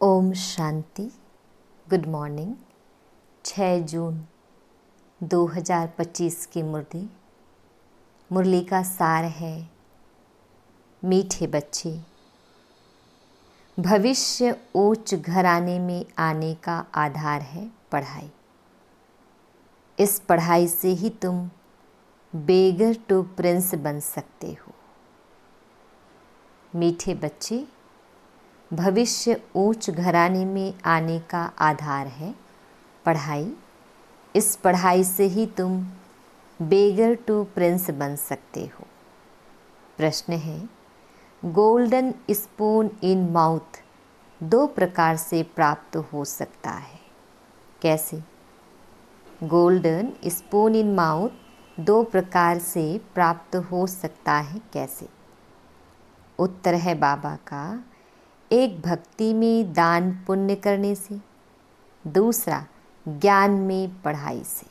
Om Shanti. Good morning. 6 जून 2025 की मुरली का सार है, मीठे बच्चे, भविष्य उच्च घराने में आने का आधार है पढ़ाई। इस पढ़ाई से ही तुम बेगर टू प्रिंस बन सकते हो। मीठे बच्चे, भविष्य ऊंच घराने में आने का आधार है पढ़ाई। इस पढ़ाई से ही तुम बेगर टू प्रिंस बन सकते हो। प्रश्न है, गोल्डन स्पून इन माउथ 2 प्रकार से प्राप्त हो सकता है। कैसे? गोल्डन स्पून इन माउथ 2 प्रकार से प्राप्त हो सकता है, कैसे? उत्तर है बाबा का, एक भक्ति में दान पुण्य करने से, दूसरा ज्ञान में पढ़ाई से।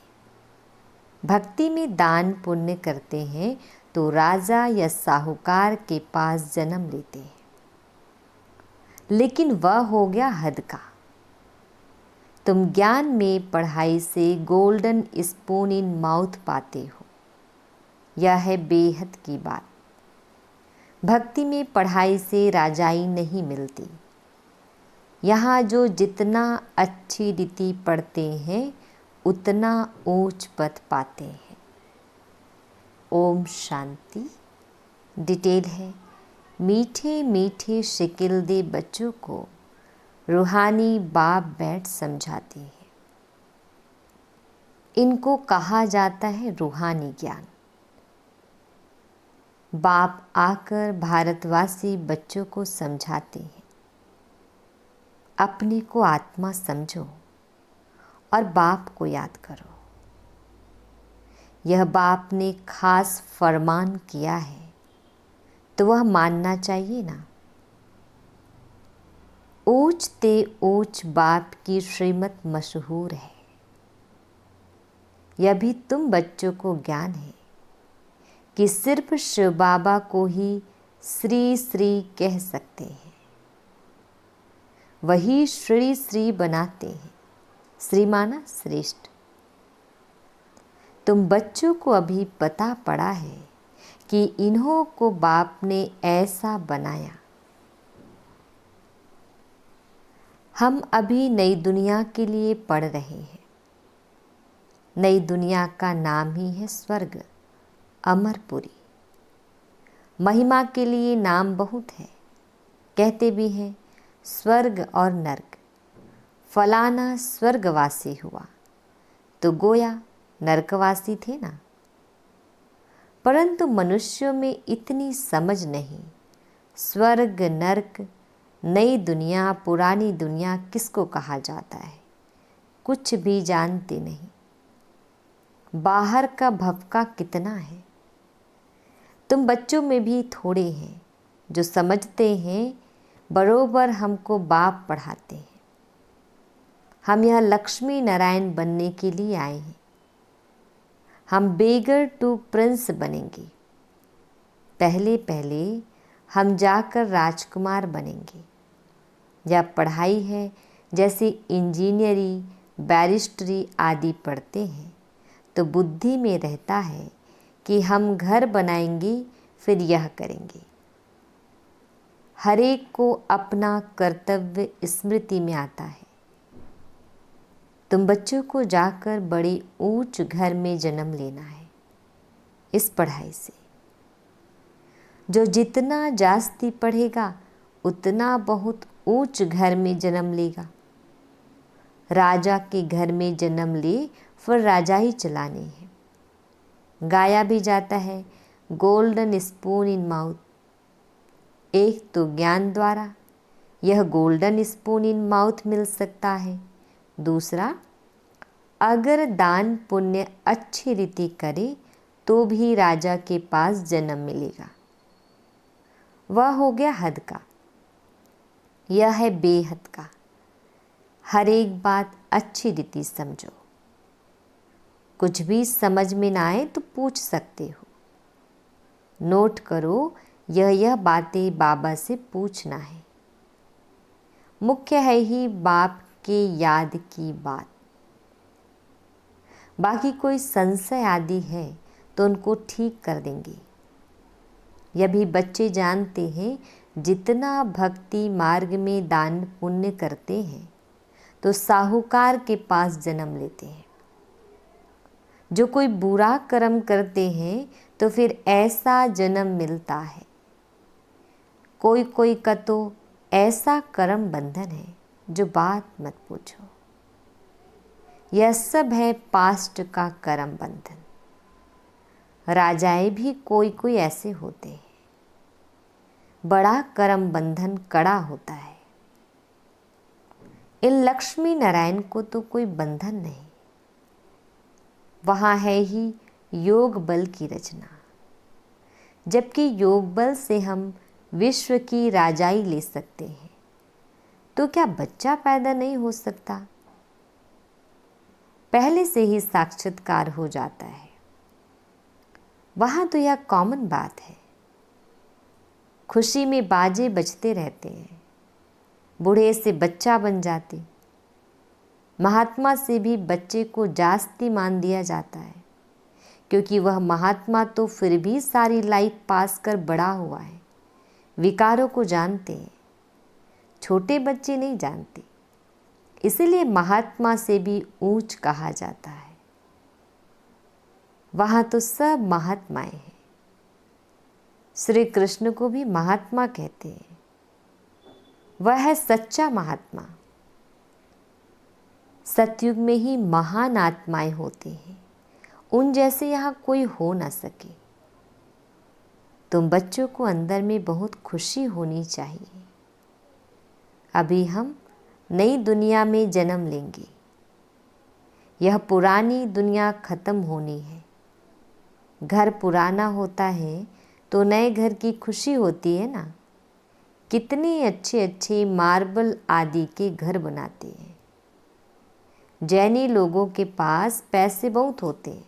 भक्ति में दान पुण्य करते हैं तो राजा या साहूकार के पास जन्म लेते हैं, लेकिन वह हो गया हद का। तुम ज्ञान में पढ़ाई से गोल्डन स्पून इन माउथ पाते हो। यह है बेहद की बात। भक्ति में पढ़ाई से राजाई नहीं मिलती। यहाँ जो जितना अच्छी रीति पढ़ते हैं उतना ऊंच पद पाते हैं। ओम शांति। डिटेल है, मीठे मीठे शिकिल दे बच्चों को रूहानी बाप बैठ समझाते हैं। इनको कहा जाता है रूहानी ज्ञान। बाप आकर भारतवासी बच्चों को समझाते हैं, अपने को आत्मा समझो और बाप को याद करो। यह बाप ने खास फरमान किया है तो वह मानना चाहिए ना। ऊंच ते ऊंच बाप की श्रीमत मशहूर है। यह भी तुम बच्चों को ज्ञान है कि सिर्फ शिव बाबा को ही श्री श्री कह सकते हैं। वही श्री श्री बनाते हैं। श्री माना श्रेष्ठ। तुम बच्चों को अभी पता पड़ा है कि इन्हों को बाप ने ऐसा बनाया। हम अभी नई दुनिया के लिए पढ़ रहे हैं। नई दुनिया का नाम ही है स्वर्ग, अमरपुरी। महिमा के लिए नाम बहुत है। कहते भी हैं स्वर्ग और नर्क। फलाना स्वर्गवासी हुआ तो गोया नरकवासी थे ना। परंतु मनुष्यों में इतनी समझ नहीं। स्वर्ग, नरक, नई दुनिया, पुरानी दुनिया किसको कहा जाता है, कुछ भी जानते नहीं। बाहर का भपका कितना है। तुम बच्चों में भी थोड़े हैं जो समझते हैं। बरोबर हमको बाप पढ़ाते हैं। हम यह लक्ष्मी नारायण बनने के लिए आए हैं। हम बेगर टू प्रिंस बनेंगे। पहले पहले हम जाकर राजकुमार बनेंगे। जब पढ़ाई है, जैसे इंजीनियरिंग, बैरिस्टरी आदि पढ़ते हैं तो बुद्धि में रहता है कि हम घर बनाएंगे, फिर यह करेंगे। हर एक को अपना कर्तव्य स्मृति में आता है। तुम बच्चों को जाकर बड़े ऊंच घर में जन्म लेना है। इस पढ़ाई से जो जितना जास्ती पढ़ेगा उतना बहुत ऊंच घर में जन्म लेगा। राजा के घर में जन्म ले, फिर राजा ही चलाने हैं। गाया भी जाता है गोल्डन स्पून इन माउथ। एक तो ज्ञान द्वारा यह गोल्डन स्पून इन माउथ मिल सकता है। दूसरा, अगर दान पुण्य अच्छी रीति करे तो भी राजा के पास जन्म मिलेगा। वह हो गया हद का। यह है बेहद का। हर एक बात अच्छी रीति समझो। कुछ भी समझ में ना आए तो पूछ सकते हो। नोट करो, यह बातें बाबा से पूछना है। मुख्य है ही बाप के याद की बात। बाकी कोई संशय आदि है तो उनको ठीक कर देंगे। यह भी बच्चे जानते हैं, जितना भक्ति मार्ग में दान पुण्य करते हैं तो साहूकार के पास जन्म लेते हैं। जो कोई बुरा कर्म करते हैं तो फिर ऐसा जन्म मिलता है। कोई कोई का तो ऐसा कर्म बंधन है जो बात मत पूछो। यह सब है पास्ट का कर्म बंधन। राजाएं भी कोई कोई ऐसे होते हैं। बड़ा कर्म बंधन कड़ा होता है। इन लक्ष्मी नारायण को तो कोई बंधन नहीं। वहाँ है ही योग बल की रचना। जबकि योग बल से हम विश्व की राजाई ले सकते हैं, तो क्या बच्चा पैदा नहीं हो सकता? पहले से ही साक्षात्कार हो जाता है। वहाँ तो यह कॉमन बात है। खुशी में बाजे बजते रहते हैं। बूढ़े से बच्चा बन जाते। महात्मा से भी बच्चे को जास्ती मान दिया जाता है, क्योंकि वह महात्मा तो फिर भी सारी लाइफ पास कर बड़ा हुआ है। विकारों को जानते हैं, छोटे बच्चे नहीं जानते। इसलिए महात्मा से भी ऊंच कहा जाता है। वहाँ तो सब महात्माएं हैं। श्री कृष्ण को भी महात्मा कहते हैं। वह है सच्चा महात्मा। सतयुग में ही महान आत्माएं होते हैं। उन जैसे यहाँ कोई हो ना सके। तुम बच्चों को अंदर में बहुत खुशी होनी चाहिए। अभी हम नई दुनिया में जन्म लेंगे। यह पुरानी दुनिया खत्म होनी है। घर पुराना होता है तो नए घर की खुशी होती है ना। कितने अच्छे अच्छे मार्बल आदि के घर बनाते हैं। जैनी लोगों के पास पैसे बहुत होते हैं।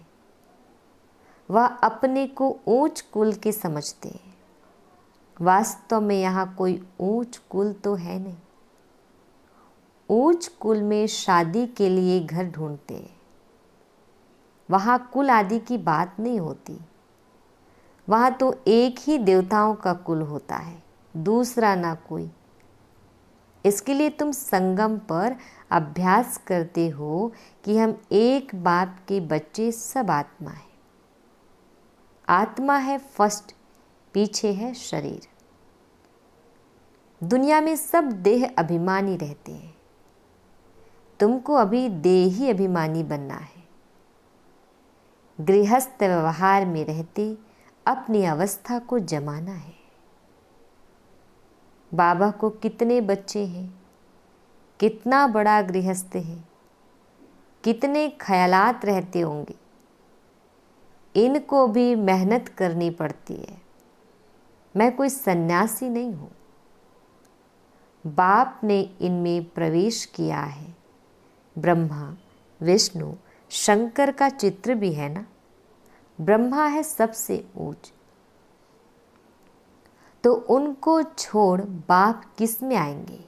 वह अपने को ऊंच कुल के समझते हैं। वास्तव में यहाँ कोई ऊंच कुल तो है नहीं। ऊंच कुल में शादी के लिए घर ढूंढते हैं। वहाँ कुल आदि की बात नहीं होती। वहाँ तो एक ही देवताओं का कुल होता है, दूसरा ना कोई। इसके लिए तुम संगम पर अभ्यास करते हो कि हम एक बाप के बच्चे सब आत्मा है। आत्मा है फर्स्ट, पीछे है शरीर। दुनिया में सब देह अभिमानी रहते हैं। तुमको अभी देही अभिमानी बनना है। गृहस्थ व्यवहार में रहते अपनी अवस्था को जमाना है। बाबा को कितने बच्चे हैं, कितना बड़ा गृहस्थ है, कितने ख्यालात रहते होंगे। इनको भी मेहनत करनी पड़ती है। मैं कोई सन्यासी नहीं हूँ। बाप ने इनमें प्रवेश किया है। ब्रह्मा, विष्णु, शंकर का चित्र भी है ना। ब्रह्मा है सबसे ऊंच, तो उनको छोड़ बाप किस में आएंगे?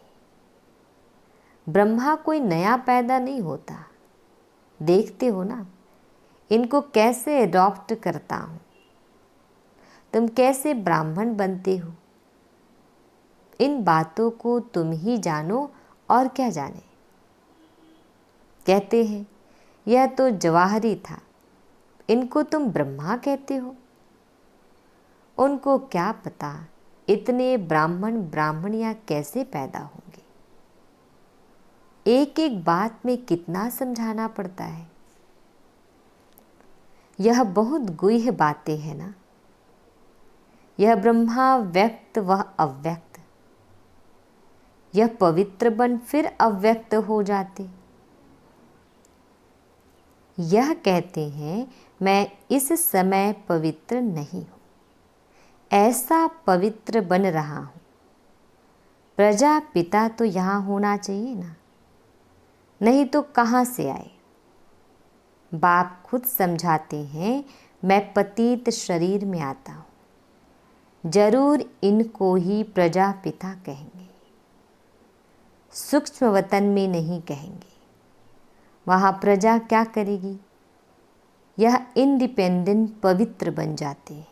ब्रह्मा कोई नया पैदा नहीं होता। देखते हो ना इनको कैसे अडॉप्ट करता हूँ। तुम कैसे ब्राह्मण बनते हो, इन बातों को तुम ही जानो और क्या जाने। कहते हैं यह तो जवाहरी था, इनको तुम ब्रह्मा कहते हो। उनको क्या पता इतने ब्राह्मण ब्राह्मणियाँ कैसे पैदा होंगे। एक एक बात में कितना समझाना पड़ता है। यह बहुत गुह्य बातें हैं ना। यह ब्रह्मा व्यक्त वह अव्यक्त। यह पवित्र बन फिर अव्यक्त हो जाते। यह कहते हैं मैं इस समय पवित्र नहीं हूँ, ऐसा पवित्र बन रहा हूँ। प्रजापिता तो यहाँ होना चाहिए ना, नहीं तो कहाँ से आए। बाप खुद समझाते हैं मैं पतित शरीर में आता हूँ। जरूर इनको ही प्रजापिता कहेंगे। सूक्ष्म वतन में नहीं कहेंगे। वहाँ प्रजा क्या करेगी? यह इंडिपेंडेंट पवित्र बन जाते हैं।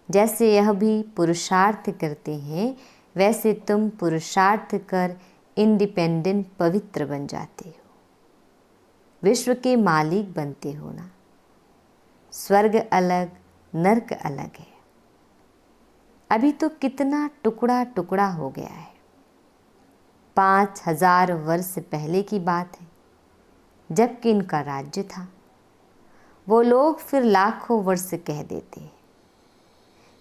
जैसे यह भी पुरुषार्थ करते हैं, वैसे तुम पुरुषार्थ कर इंडिपेंडेंट पवित्र बन जाते हो। विश्व के मालिक बनते हो ना। स्वर्ग अलग, नरक अलग है। अभी तो कितना टुकड़ा टुकड़ा हो गया है। 5000 वर्ष पहले की बात है, जबकि इनका राज्य था। वो लोग फिर लाखों वर्ष कह देते हैं।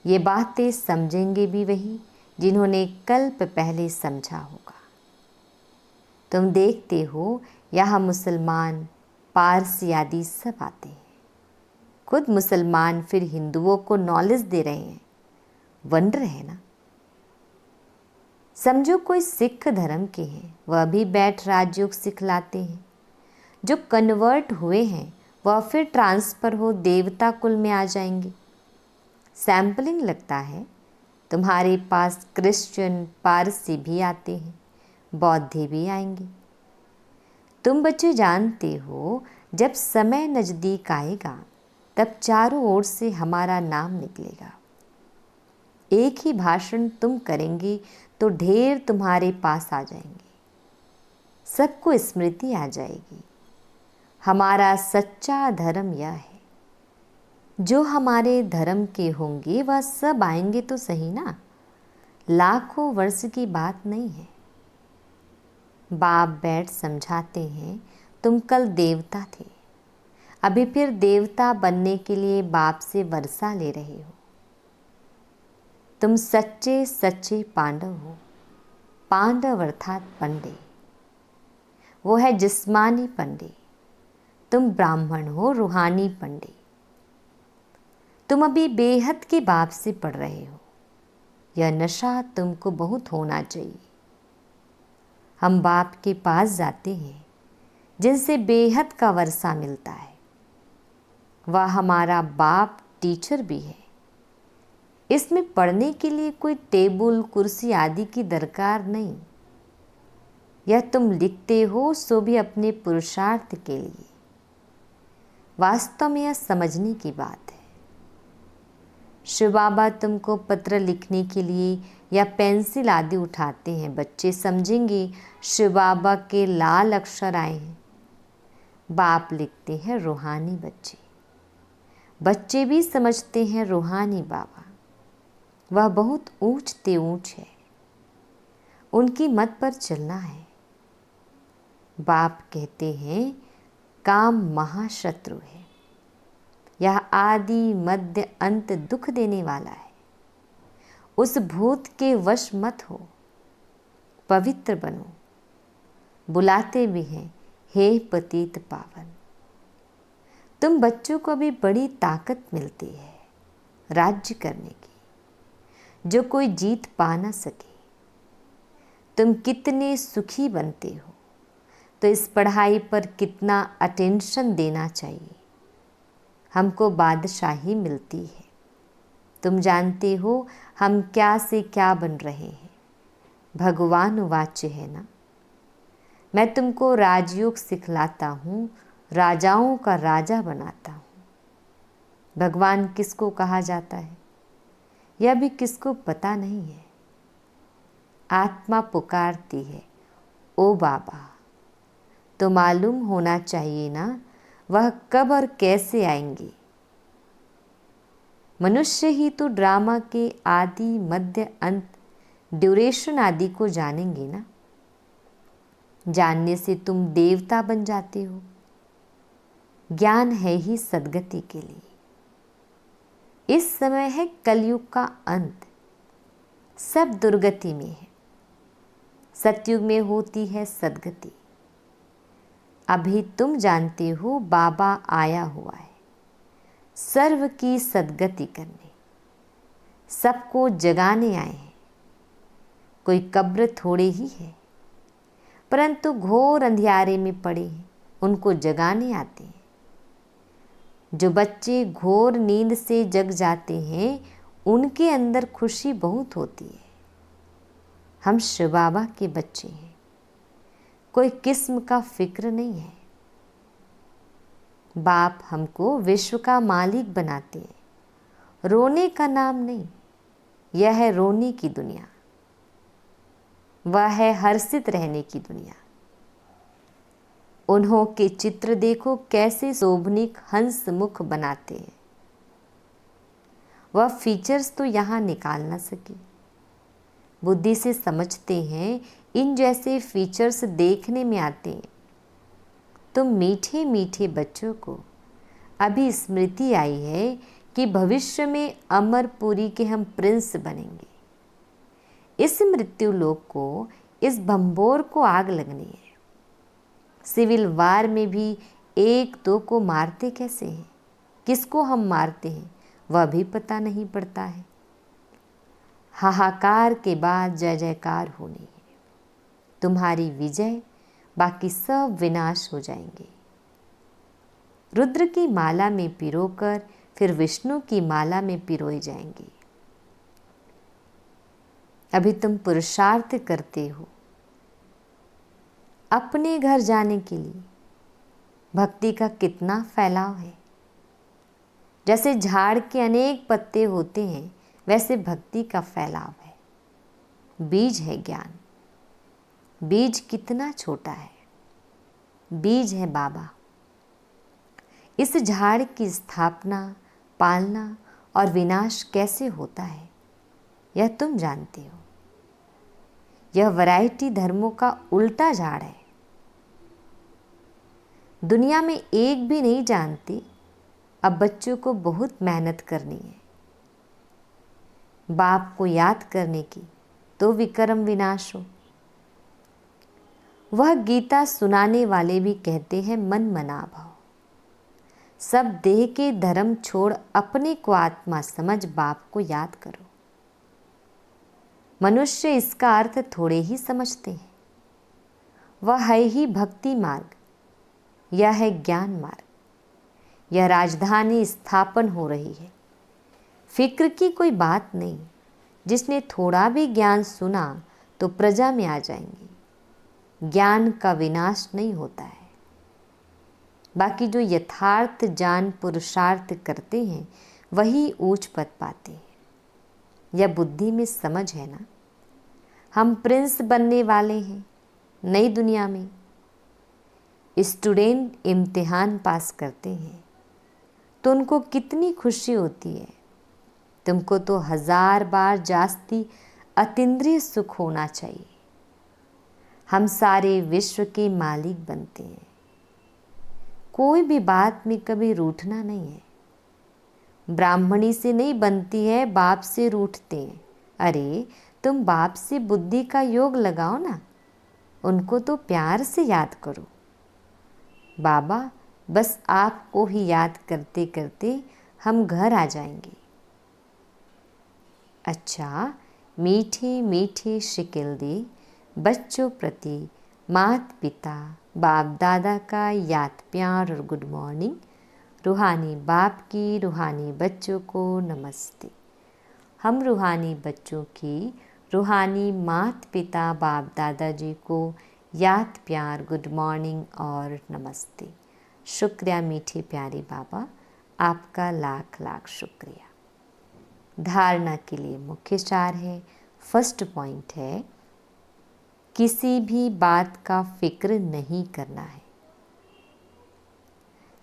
ये बातें समझेंगे भी वही जिन्होंने कल्प पहले समझा होगा। तुम देखते हो यहाँ मुसलमान, पारसी आदि सब आते हैं। खुद मुसलमान फिर हिंदुओं को नॉलेज दे रहे हैं। वंडर है ना। समझो कोई सिख धर्म के हैं, वह भी बैठ राजयोग सिखलाते हैं। जो कन्वर्ट हुए हैं वह फिर ट्रांसफ़र हो देवता कुल में आ जाएंगे। सैम्पलिंग लगता है। तुम्हारे पास क्रिश्चियन, पारसी भी आते हैं, बौद्ध भी आएंगे। तुम बच्चे जानते हो, जब समय नज़दीक आएगा तब चारों ओर से हमारा नाम निकलेगा। एक ही भाषण तुम करेंगे तो ढेर तुम्हारे पास आ जाएंगे। सबको स्मृति आ जाएगी। हमारा सच्चा धर्म यह है। जो हमारे धर्म के होंगे वह सब आएंगे तो सही ना। लाखों वर्ष की बात नहीं है। बाप बैठ समझाते हैं, तुम कल देवता थे, अभी फिर देवता बनने के लिए बाप से वर्षा ले रहे हो। तुम सच्चे सच्चे पांडव हो। पांडव अर्थात पंडे, वो है जिस्मानी पंडे। तुम ब्राह्मण हो, रूहानी पंडे। तुम अभी बेहद के बाप से पढ़ रहे हो। यह नशा तुमको बहुत होना चाहिए। हम बाप के पास जाते हैं जिनसे बेहद का वर्षा मिलता है। वह हमारा बाप टीचर भी है। इसमें पढ़ने के लिए कोई टेबल, कुर्सी आदि की दरकार नहीं। यह तुम लिखते हो सो भी अपने पुरुषार्थ के लिए। वास्तव में यह समझने की बात है। शिव बाबा तुमको पत्र लिखने के लिए या पेंसिल आदि उठाते हैं। बच्चे समझेंगे शिव बाबा के लाल अक्षर आए हैं। बाप लिखते हैं रूहानी बच्चे। बच्चे भी समझते हैं रूहानी बाबा। वह बहुत ऊंचते ऊंच है। उनकी मत पर चलना है। बाप कहते हैं काम महाशत्रु है। यह आदि मध्य अंत दुख देने वाला है। उस भूत के वश मत हो, पवित्र बनो। बुलाते भी हैं, हे पतित पावन। तुम बच्चों को भी बड़ी ताकत मिलती है राज्य करने की, जो कोई जीत पा न सके। तुम कितने सुखी बनते हो, तो इस पढ़ाई पर कितना अटेंशन देना चाहिए। हमको बादशाही मिलती है। तुम जानते हो हम क्या से क्या बन रहे हैं। भगवान वाच्य है ना। मैं तुमको राजयोग सिखलाता हूँ, राजाओं का राजा बनाता हूँ। भगवान किसको कहा जाता है यह भी किसको पता नहीं है। आत्मा पुकारती है, ओ बाबा। तो मालूम होना चाहिए ना वह कब और कैसे आएंगे। मनुष्य ही तो ड्रामा के आदि मध्य अंत ड्यूरेशन आदि को जानेंगे ना। जानने से तुम देवता बन जाते हो। ज्ञान है ही सद्गति के लिए। इस समय है कलयुग का अंत। सब दुर्गति में है। सतयुग में होती है सद्गति। अभी तुम जानते हो बाबा आया हुआ है सर्व की सद्गति करने। सबको जगाने आए हैं। कोई कब्र थोड़े ही है, परंतु घोर अंधियारे में पड़े हैं, उनको जगाने आते हैं। जो बच्चे घोर नींद से जग जाते हैं उनके अंदर खुशी बहुत होती है। हम शिव बाबा के बच्चे हैं, कोई किस्म का फिक्र नहीं है। बाप हमको विश्व का मालिक बनाते हैं, रोने का नाम नहीं। यह है रोने की दुनिया, वह है हर्षित रहने की दुनिया। उन्हों के चित्र देखो कैसे शोभनीक हंस मुख बनाते हैं। वह फीचर्स तो यहाँ निकाल ना सके, बुद्धि से समझते हैं इन जैसे फीचर्स देखने में आते हैं। तुम मीठे मीठे बच्चों को अभी स्मृति आई है कि भविष्य में अमरपुरी के हम प्रिंस बनेंगे। इस मृत्यु लोक को, इस भंबोर को आग लगनी है। सिविल वार में भी एक दो को मारते कैसे हैं, किसको हम मारते हैं वह भी पता नहीं पड़ता है। हाहाकार के बाद जय जयकार होनी है। तुम्हारी विजय, बाकी सब विनाश हो जाएंगे। रुद्र की माला में पिरोकर फिर विष्णु की माला में पिरोए जाएंगे। अभी तुम पुरुषार्थ करते हो अपने घर जाने के लिए। भक्ति का कितना फैलाव है। जैसे झाड़ के अनेक पत्ते होते हैं, वैसे भक्ति का फैलाव है। बीज है ज्ञान। बीज कितना छोटा है। बीज है बाबा। इस झाड़ की स्थापना, पालना और विनाश कैसे होता है यह तुम जानते हो। यह वैरायटी धर्मों का उल्टा झाड़ है। दुनिया में एक भी नहीं जानती। अब बच्चों को बहुत मेहनत करनी है बाप को याद करने की, तो विक्रम विनाश हो। वह गीता सुनाने वाले भी कहते हैं मन मना भाव। सब देह के धर्म छोड़ अपने को आत्मा समझ बाप को याद करो। मनुष्य इसका अर्थ थोड़े ही समझते हैं। वह है ही भक्ति मार्ग, यह है ज्ञान मार्ग। यह राजधानी स्थापन हो रही है। फिक्र की कोई बात नहीं। जिसने थोड़ा भी ज्ञान सुना तो प्रजा में आ जाएंगे। ज्ञान का विनाश नहीं होता है। बाकी जो यथार्थ जान पुरुषार्थ करते हैं वही ऊंच पद पाते हैं। यह बुद्धि में समझ है ना। हम प्रिंस बनने वाले हैं नई दुनिया में। स्टूडेंट इम्तिहान पास करते हैं तो उनको कितनी खुशी होती है। तुमको तो 1000 बार जास्ती अतीन्द्रिय सुख होना चाहिए। हम सारे विश्व के मालिक बनते हैं। कोई भी बात में कभी रूठना नहीं है। ब्राह्मणी से नहीं बनती है, बाप से रूठते हैं। अरे तुम बाप से बुद्धि का योग लगाओ ना। उनको तो प्यार से याद करो। बाबा बस आपको ही याद करते करते हम घर आ जाएंगे। अच्छा, मीठे मीठे शिकिल दे बच्चों प्रति माता पिता बाप दादा का याद प्यार और गुड मॉर्निंग। रूहानी बाप की रूहानी बच्चों को नमस्ते। हम रूहानी बच्चों की रूहानी माता पिता बाप दादाजी को याद प्यार गुड मॉर्निंग और नमस्ते। शुक्रिया मीठे प्यारे बाबा, आपका लाख लाख शुक्रिया। धारणा के लिए मुख्य सार है। फर्स्ट पॉइंट है, किसी भी बात का फिक्र नहीं करना है।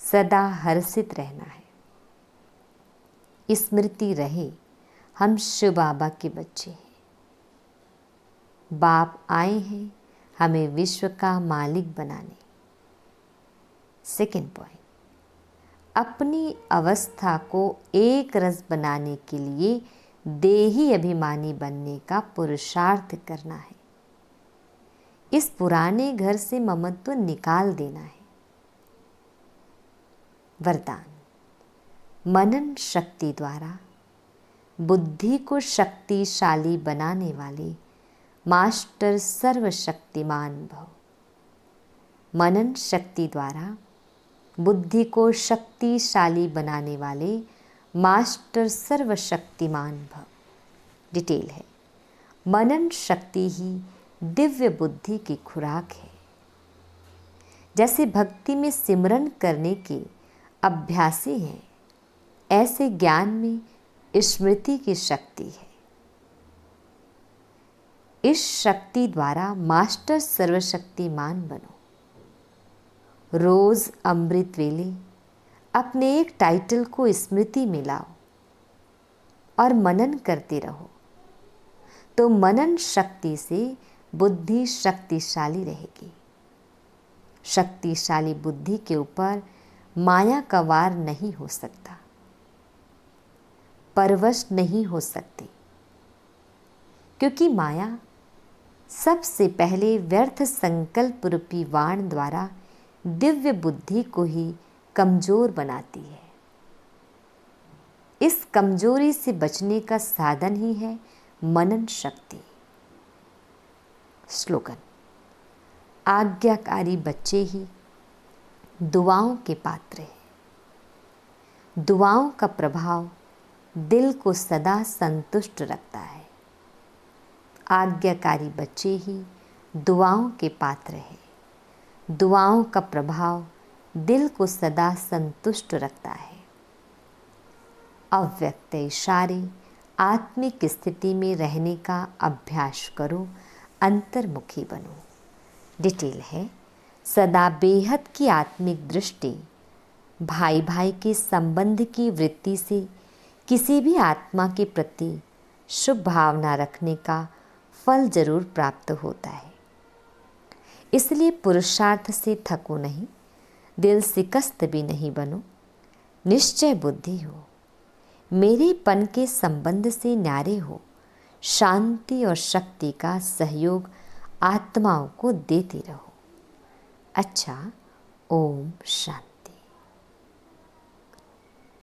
सदा हर्षित रहना है। स्मृति रहे हम शिव बाबा के बच्चे हैं। बाप आए हैं हमें विश्व का मालिक बनाने। सेकंड पॉइंट, अपनी अवस्था को एक रस बनाने के लिए देही अभिमानी बनने का पुरुषार्थ करना है। इस पुराने घर से ममत्व निकाल देना है। वरदान, मनन शक्ति द्वारा बुद्धि को शक्तिशाली बनाने वाले मास्टर सर्वशक्तिमान भव। मनन शक्ति द्वारा बुद्धि को शक्तिशाली बनाने वाले मास्टर सर्वशक्तिमान भव। डिटेल है, मनन शक्ति ही दिव्य बुद्धि की खुराक है। जैसे भक्ति में सिमरन करने के अभ्यासी हैं, ऐसे ज्ञान में स्मृति की शक्ति है। इस शक्ति द्वारा मास्टर सर्वशक्तिमान बनो। रोज अमृत वेले अपने एक टाइटल को स्मृति में लाओ और मनन करते रहो, तो मनन शक्ति से बुद्धि शक्तिशाली रहेगी। शक्तिशाली बुद्धि के ऊपर माया का वार नहीं हो सकता, परवश नहीं हो सकती, क्योंकि माया सबसे पहले व्यर्थ संकल्प रूपी वाण द्वारा दिव्य बुद्धि को ही कमजोर बनाती है। इस कमजोरी से बचने का साधन ही है मनन शक्ति। स्लोगन: आज्ञाकारी बच्चे ही दुआओं के पात्र हैं। दुआओं का प्रभाव दिल को सदा संतुष्ट रखता है। आज्ञाकारी बच्चे ही दुआओं के पात्र हैं। दुआओं का प्रभाव दिल को सदा संतुष्ट रखता है। अव्यक्त इशारे आत्मिक स्थिति में रहने का अभ्यास करो, अंतर्मुखी बनो। डिटेल है: सदा बेहद की आत्मिक दृष्टि, भाई भाई के संबंध की वृत्ति से किसी भी आत्मा के प्रति शुभ भावना रखने का फल जरूर प्राप्त होता है। इसलिए पुरुषार्थ से थको नहीं, दिल शिकस्त भी नहीं बनो। निश्चय बुद्धि हो, मेरेपन के संबंध से न्यारे हो। शांति और शक्ति का सहयोग आत्माओं को देते रहो। अच्छा, ओम शांति।